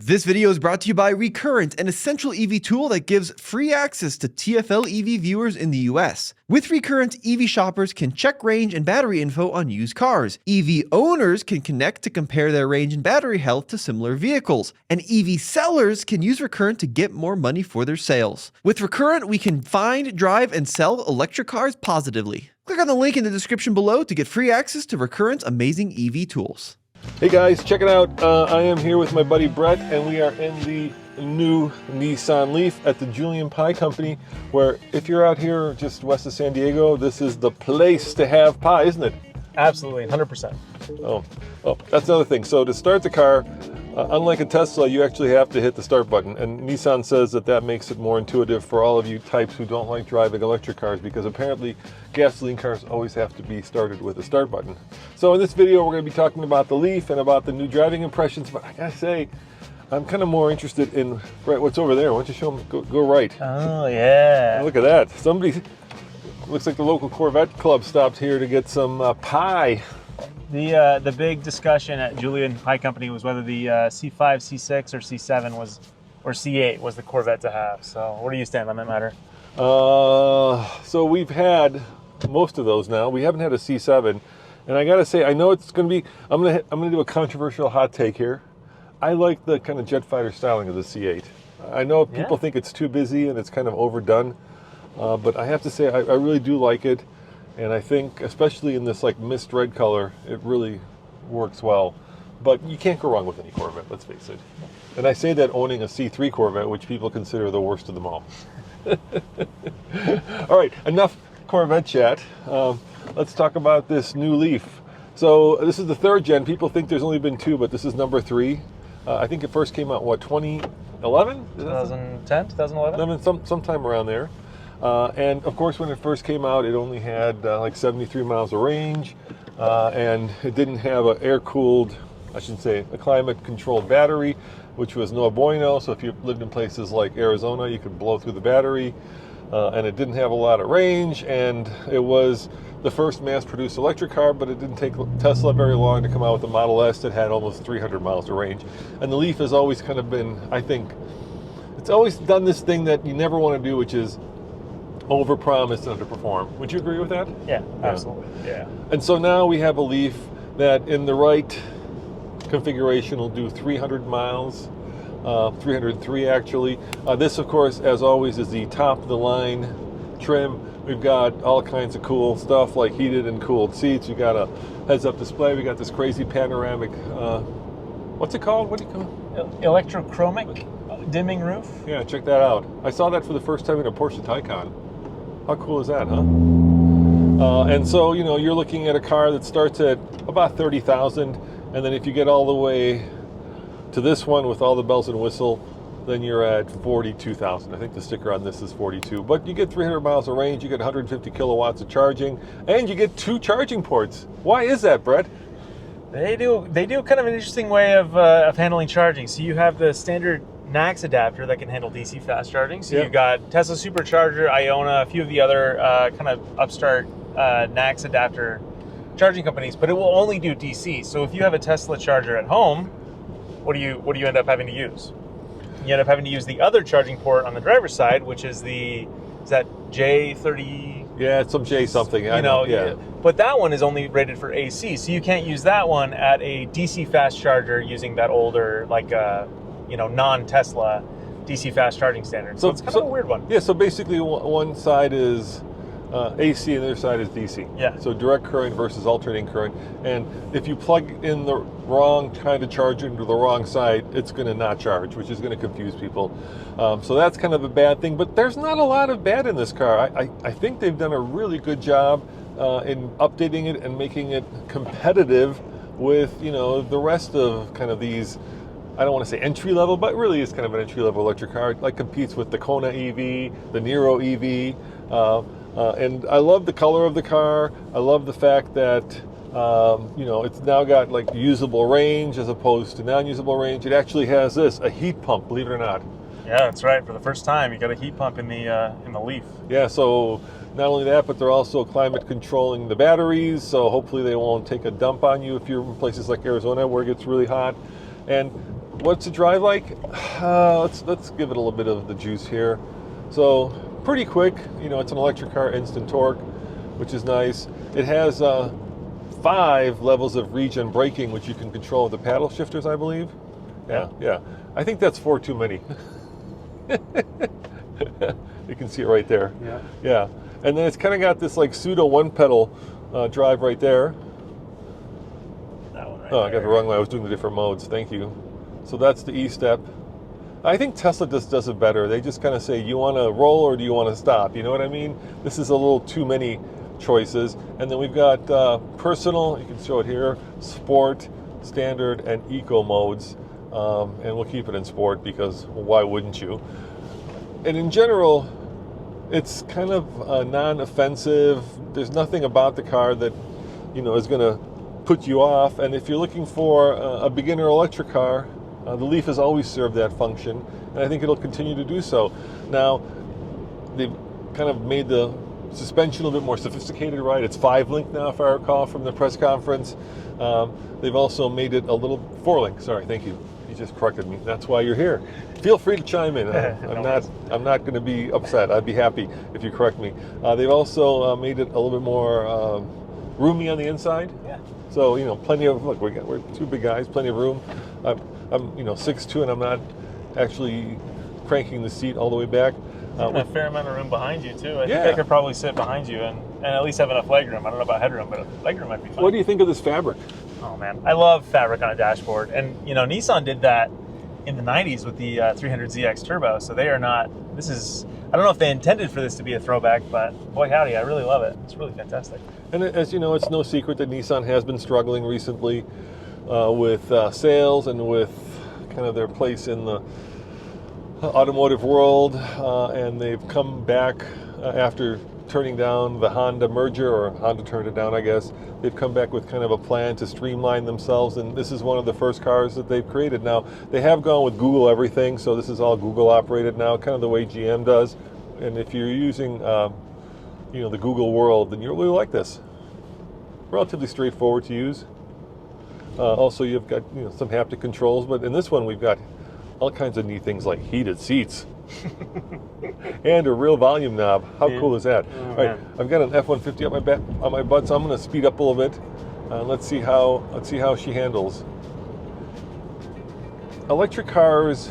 This video is brought to you by Recurrent, an essential EV tool that gives free access to TFL EV viewers in the US. With Recurrent, EV shoppers can check range and battery info on used cars. EV owners can connect to compare their range and battery health to similar vehicles. And EV sellers can use Recurrent to get more money for their sales. With Recurrent, we can find, drive, and sell electric cars positively. Click on the link in the description below to get free access to Recurrent's amazing EV tools. Hey guys, check it out. I am here with my buddy Brett, and we are in the new Nissan Leaf at the Julian Pie Company, where if you're out here just west of San Diego, this is the place to have pie, isn't it? Absolutely, 100%. Oh, that's another thing. So to start the car, unlike a Tesla, you actually have to hit the start button, and Nissan says that makes it more intuitive for all of you types who don't like driving electric cars, because apparently gasoline cars always have to be started with a start button. So in this video, we're going to be talking about the Leaf and about the new driving impressions, but I gotta say, I'm kind of more interested in, Brett, what's over there? Why don't you show them, go right. Oh, yeah. Look at that. Somebody, looks like the local Corvette club stopped here to get some pie. The big discussion at Julian Pie Company was whether the C5, C6, or C7 or C8 was the Corvette to have. So where do you stand on that matter? So we've had most of those now. We haven't had a C7, and I gotta say, I know it's gonna be. I'm gonna do a controversial hot take here. I like the kind of jet fighter styling of the C8. I know people think it's too busy and it's kind of overdone, but I have to say I really do like it. And I think, especially in this like mist red color, it really works well. But you can't go wrong with any Corvette, let's face it. And I say that owning a C3 Corvette, which people consider the worst of them all. All right, enough Corvette chat. Let's talk about this new Leaf. So this is the third gen. People think there's only been two, but this is number 3. I think it first came out, what, 2011? 2010, 2011? Sometime around there. And of course, when it first came out, it only had like 73 miles of range, and it didn't have an air-cooled, I should say, a climate-controlled battery, which was no bueno. So if you lived in places like Arizona, you could blow through the battery. And it didn't have a lot of range, and it was the first mass-produced electric car, but it didn't take Tesla very long to come out with the Model S that had almost 300 miles of range. And the Leaf has always kind of been, I think, it's always done this thing that you never want to do, which is overpromise and underperform. Would you agree with that? Yeah, absolutely. Yeah. And so now we have a Leaf that in the right configuration will do 300 miles, 303 actually. This, of course, as always, is the top of the line trim. We've got all kinds of cool stuff like heated and cooled seats. We got a heads-up display. We got this crazy panoramic, what's it called? What do you call it? Electrochromic dimming roof. Yeah, check that out. I saw that for the first time in a Porsche Taycan. How cool is that, huh? And so, you know, you're looking at a car that starts at about 30,000, and then if you get all the way to this one with all the bells and whistle, then you're at 42,000. I think the sticker on this is 42. But you get 300 miles of range, you get 150 kilowatts of charging, and you get 2 charging ports. Why is that, Brett? They do kind of an interesting way of handling charging. So you have the standard NACS adapter that can handle DC fast charging. So you've got Tesla Supercharger, Iona, a few of the other kind of upstart NACS adapter charging companies, but it will only do DC. So if you have a Tesla charger at home, what do you end up having to use? You end up having to use the other charging port on the driver's side, which is that J30? Yeah, it's some J something. I know. Yeah. But that one is only rated for AC, so you can't use that one at a DC fast charger using that older, like non-Tesla DC fast charging standard. So it's kind of a weird one. Yeah, so basically one side is AC and the other side is DC. Yeah. So direct current versus alternating current. And if you plug in the wrong kind of charger into the wrong side, it's going to not charge, which is going to confuse people. So that's kind of a bad thing. But there's not a lot of bad in this car. I think they've done a really good job in updating it and making it competitive with, you know, the rest of kind of these, I don't want to say entry level, but really is kind of an entry level electric car. It like competes with the Kona EV, the Nero EV, and I love the color of the car. I love the fact that it's now got like usable range as opposed to non-usable range. It actually has a heat pump, believe it or not. Yeah, that's right. For the first time, you got a heat pump in the Leaf. Yeah, so not only that, but they're also climate controlling the batteries. So hopefully they won't take a dump on you if you're in places like Arizona where it gets really hot. And What's the drive like? Let's give it a little bit of the juice here. So pretty quick. It's an electric car, instant torque, which is nice. It has 5 levels of regen braking, which you can control with the paddle shifters, I believe. Yeah. I think that's 4 too many. You can see it right there. Yeah. And then it's kind of got this like pseudo one pedal drive right there. That one right Oh, there. I got the wrong way. I was doing the different modes. Thank you. So that's the E-step. I think Tesla just does it better. They just kind of say, you want to roll or do you want to stop? You know what I mean? This is a little too many choices. And then we've got personal, you can show it here, sport, standard, and eco modes. And we'll keep it in sport because why wouldn't you? And in general, it's kind of non-offensive. There's nothing about the car that, is going to put you off. And if you're looking for a beginner electric car, the Leaf has always served that function, and I think it'll continue to do so. Now, they've kind of made the suspension a little bit more sophisticated, right? It's 5-link now, if I recall from the press conference. They've also made it a little 4-link. Sorry, thank you. You just corrected me. That's why you're here. Feel free to chime in. I'm not going to be upset. I'd be happy if you correct me. They've also made it a little bit more roomy on the inside. Yeah. So plenty of look. We're 2 big guys, plenty of room. I'm 6'2", and I'm not actually cranking the seat all the way back. A fair amount of room behind you too. I think I could probably sit behind you and at least have enough legroom. I don't know about headroom, but legroom might be fine. What do you think of this fabric? Oh man, I love fabric on a dashboard, and Nissan did that in the 90s with the 300ZX Turbo. So they are not. I don't know if they intended for this to be a throwback, but boy howdy, I really love it. It's really fantastic. And as you know, it's no secret that Nissan has been struggling recently with sales and with kind of their place in the automotive world, and they've come back after turning down the Honda merger, or Honda turned it down, I guess. They've come back with kind of a plan to streamline themselves, and this is one of the first cars that they've created. Now, they have gone with Google everything, so this is all Google operated now, kind of the way GM does. And if you're using, the Google world, then you'll really like this. Relatively straightforward to use. Also, you've got some haptic controls, but in this one, we've got all kinds of neat things like heated seats. And a real volume knob. How cool is that? All right, I've got an F-150 on my butt, so I'm going to speed up a little bit. Let's see how she handles. Electric cars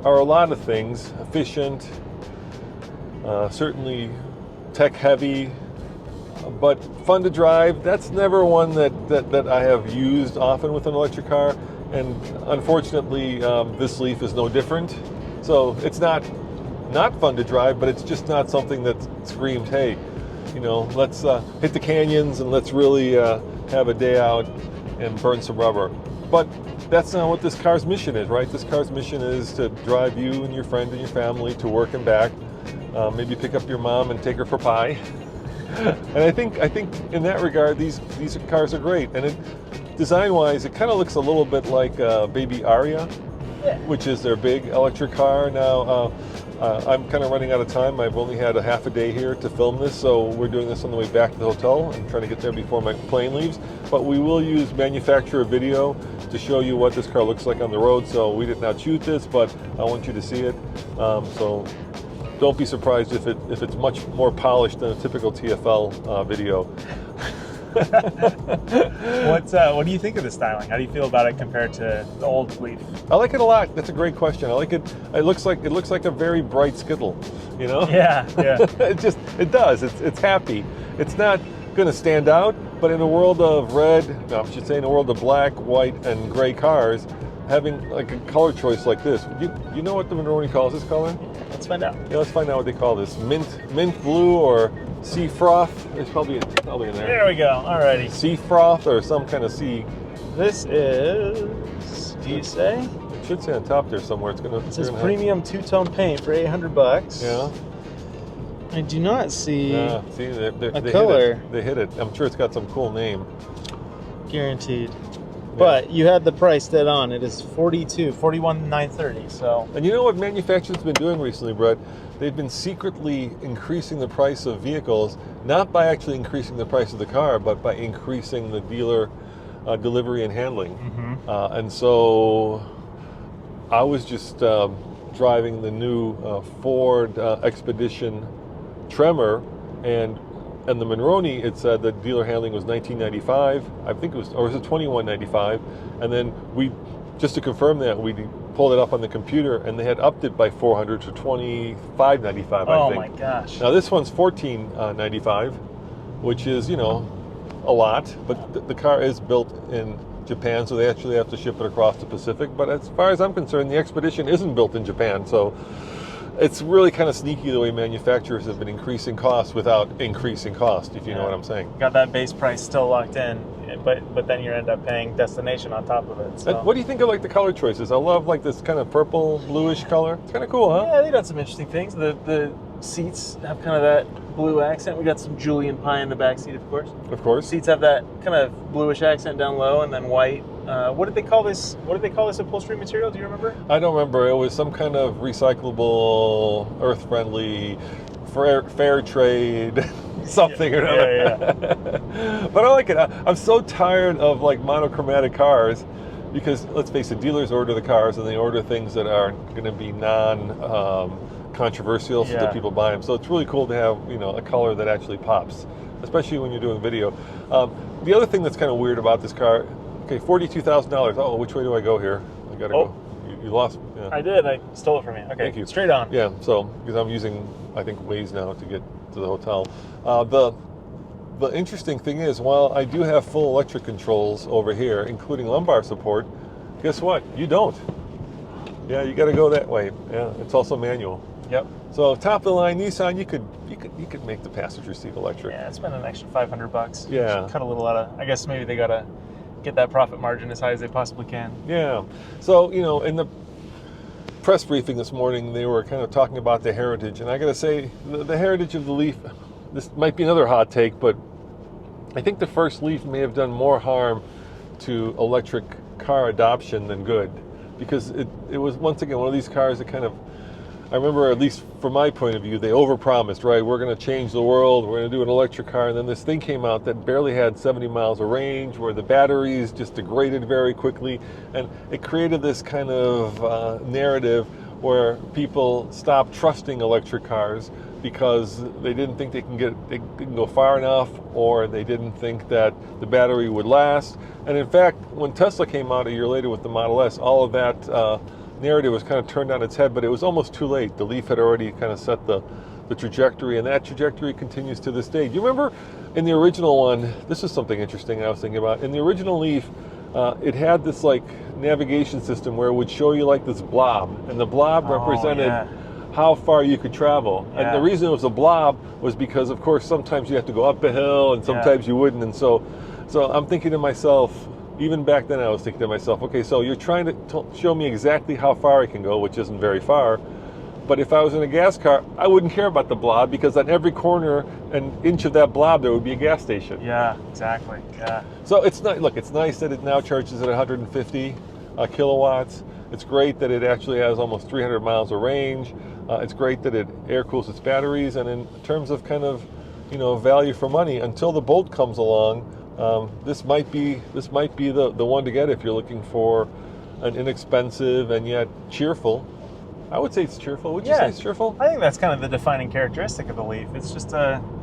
are a lot of things. Efficient, certainly tech heavy, but fun to drive. That's never one that I have used often with an electric car, and unfortunately, this Leaf is no different. So it's not fun to drive, but it's just not something that screamed, hey, let's hit the canyons and let's really have a day out and burn some rubber. But that's not what this car's mission is, right? This car's mission is to drive you and your friend and your family to work and back. Maybe pick up your mom and take her for pie. And I think in that regard, these cars are great. And design-wise, it kind of looks a little bit like baby Aria, which is their big electric car. Now, I'm kind of running out of time. I've only had a half a day here to film this, so we're doing this on the way back to the hotel. I'm trying to get there before my plane leaves. But we will use manufacturer video to show you what this car looks like on the road. So we did not shoot this, but I want you to see it. So don't be surprised if it's much more polished than a typical TFL video. What do you think of the styling? How do you feel about it compared to the old Leaf? I like it a lot. That's a great question. I like it. It looks like a very bright Skittle, Yeah. it does. It's happy. It's not going to stand out, but in a world of in a world of black, white, and gray cars, having like a color choice like this. You know what the Monroney calls this color? Let's find out. Yeah, let's find out what they call this. Mint blue or sea froth. It's probably in there. There we go. Alrighty. Sea froth or some kind of sea. This is. Do you say? It should say on top there somewhere. It says premium two-tone paint for $800. Yeah. I do not see. Yeah. See, they color. Hit it. They hit it. I'm sure it's got some cool name. Guaranteed. But you had the price dead on. It is $41,930. So. And you know what manufacturers have been doing recently, Brett? They've been secretly increasing the price of vehicles, not by actually increasing the price of the car, but by increasing the dealer delivery and handling. Mm-hmm. And so I was just driving the new Ford Expedition Tremor, and the Monroney, it said the dealer handling was $19.95. I think it was, or was it $21.95? And then we, just to confirm that, we pulled it up on the computer, and they had upped it by $400 to $25.95. I think. Oh my gosh! Now this one's $14.95, which is, you know, a lot, but the car is built in Japan, so they actually have to ship it across the Pacific. But as far as I'm concerned, the Expedition isn't built in Japan, so it's really kind of sneaky the way manufacturers have been increasing costs without increasing cost, if you know what I'm saying. Got that base price still locked in, but then you end up paying destination on top of it. So. And what do you think of like the color choices? I love like this kind of purple bluish color. It's kind of cool, huh? Yeah, they've done some interesting things. The seats have kind of that blue accent. We got some Julian Pie in the back seat, of course. Of course. Seats have that kind of bluish accent down low, and then white. What did they call this? What did they call this upholstery material? Do you remember? I don't remember. It was some kind of recyclable, earth-friendly, fair trade, something or another. Yeah. But I like it. I'm so tired of like monochromatic cars, because let's face it, dealers order the cars and they order things that are going to be controversial so that people buy them. So it's really cool to have, you know, a color that actually pops, especially when you're doing video. The other thing that's kind of weird about this car. Okay, $42,000. Oh, which way do I go here? I gotta go. You lost. Yeah. I did. I stole it from you. Okay, Thank you. Straight on. Yeah. So because I'm using, I think, Waze now to get to the hotel. The interesting thing is, while I do have full electric controls over here, including lumbar support, guess what? You don't. Yeah, you got to go that way. Yeah, it's also manual. Yep. So top of the line Nissan, you could make the passenger seat electric. Yeah, it's been an extra $500. Yeah. Cut a little out of. I guess maybe they gotta get that profit margin as high as they possibly can. Yeah. So, you know, in the press briefing this morning, they were kind of talking about the heritage. And I got to say, the heritage of the Leaf, this might be another hot take, but I think the first Leaf may have done more harm to electric car adoption than good. Because it was, once again, one of these cars that kind of, I remember, at least from my point of view, they overpromised, right? We're going to change the world. We're going to do an electric car. And then this thing came out that barely had 70 miles of range, where the batteries just degraded very quickly. And it created this kind of narrative where people stopped trusting electric cars because they didn't think they can go far enough, or they didn't think that the battery would last. And in fact, when Tesla came out a year later with the Model S, all of that narrative was kind of turned on its head, but it was almost too late. The Leaf had already kind of set the trajectory, and that trajectory continues to this day. Do you remember in the original one, this is something interesting I was thinking about, in the original Leaf, it had this like navigation system where it would show you like this blob, and the blob represented how far you could travel. And the reason it was a blob was because, of course, sometimes you have to go up a hill and sometimes you wouldn't. And so I'm thinking to myself, even back then I was thinking to myself, okay, so you're trying to show me exactly how far I can go, which isn't very far. But if I was in a gas car, I wouldn't care about the blob, because on every corner and inch of that blob, there would be a gas station. Yeah, exactly. Yeah. So it's not, look, it's nice that it now charges at 150 kilowatts. It's great that it actually has almost 300 miles of range. It's great that it air cools its batteries. And in terms of kind of, you know, value for money, until the Bolt comes along, this might be the one to get if you're looking for an inexpensive and yet cheerful. I would say it's cheerful. Would you say it's cheerful? I think that's kind of the defining characteristic of the Leaf. It's just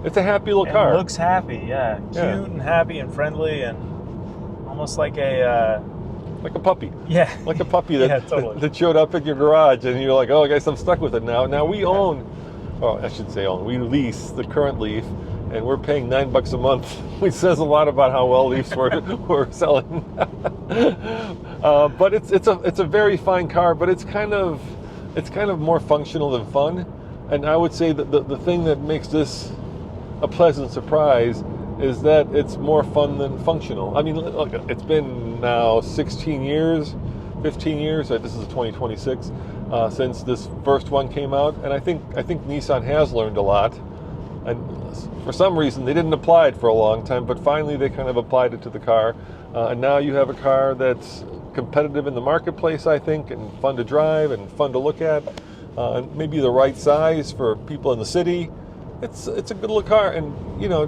it's a happy little car. It looks happy, cute and happy and friendly, and almost like a puppy. Yeah. Like a puppy that totally. that showed up at your garage, and you're like, oh, I guess I'm stuck with it now. Now we own, I should say own. We lease the current Leaf, and we're paying $9 a month, which says a lot about how well Leafs we're selling. But it's a very fine car, but it's kind of more functional than fun. And I would say that the thing that makes this a pleasant surprise is that it's more fun than functional. I mean, look, it's been now 15 years, this is 2026, since this first one came out. And I think Nissan has learned a lot. And for some reason, they didn't apply it for a long time, but finally they kind of applied it to the car. And now you have a car that's competitive in the marketplace, I think, and fun to drive and fun to look at, and maybe the right size for people in the city. It's a good little car, and you know,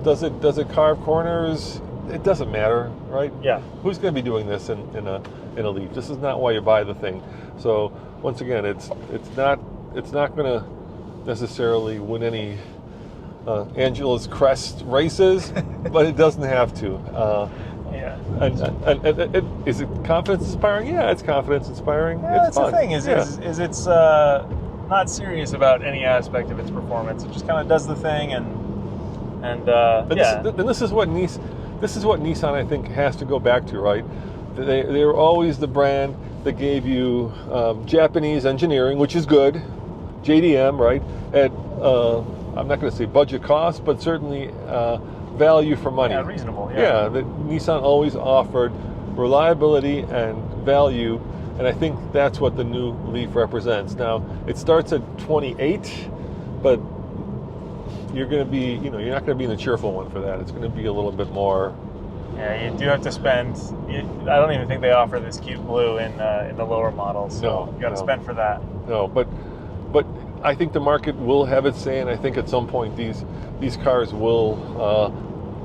does it carve corners? it doesn't matter, right? Yeah. Who's going to be doing this in a Leaf? This is not why you buy the thing. So once again, it's not going to necessarily win any Angela's Crest races, but it doesn't have to. Yeah. And is it confidence inspiring? Yeah, it's confidence inspiring. Yeah, it's that's fun. the thing. Is it's not serious about any aspect of its performance. It just kind of does the thing, and yeah. This is what Nissan, I think, has to go back to, right? They were always the brand that gave you Japanese engineering, which is good, JDM, right? At I'm not going to say budget cost, but certainly value for money. Yeah, reasonable. Yeah, Nissan always offered reliability and value, and I think that's what the new Leaf represents. Now, it starts at 28, but you're going to be, you're not going to be in the cheerful one for that. It's going to be a little bit more. Yeah, you do have to spend. I don't even think they offer this cute blue in the lower models. So you got to spend for that. No, but I think the market will have its say, and I think at some point these cars will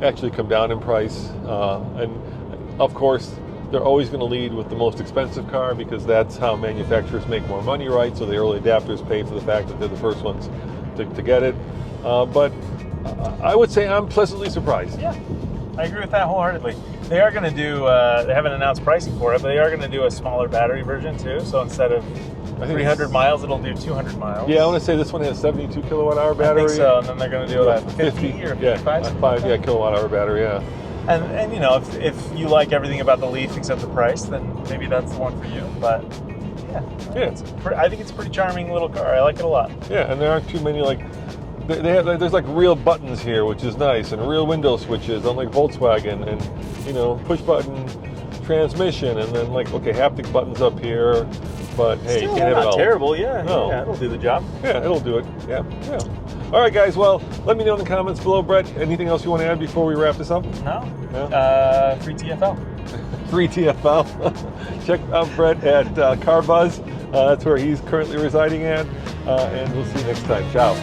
actually come down in price. And of course, they're always going to lead with the most expensive car because that's how manufacturers make more money, right? So the early adapters pay for the fact that they're the first ones to get it. But I would say I'm pleasantly surprised. Yeah, I agree with that wholeheartedly. They are going to do, they haven't announced pricing for it, but they are going to do a smaller battery version too. So instead of 300 miles, it'll do 200 miles. Yeah, I want to say this one has 72 kilowatt hour battery. I think so, and then they're going to do that 50 or 55? Yeah, kilowatt hour battery, yeah. And if you like everything about the Leaf except the price, then maybe that's the one for you. But yeah, I think it's a pretty charming little car. I like it a lot. Yeah, and there aren't too many there's like real buttons here, which is nice, and real window switches, unlike Volkswagen, and push button transmission, and then haptic buttons up here. But hey, you can't have it all. Not terrible, yeah. No. Yeah, it'll do the job. Yeah, it'll do it. Yeah. All right, guys. Well, let me know in the comments below, Brett. Anything else you want to add before we wrap this up? No. Free TFL. Free TFL. Check out Brett at Car Buzz. That's where he's currently residing at. And we'll see you next time. Ciao.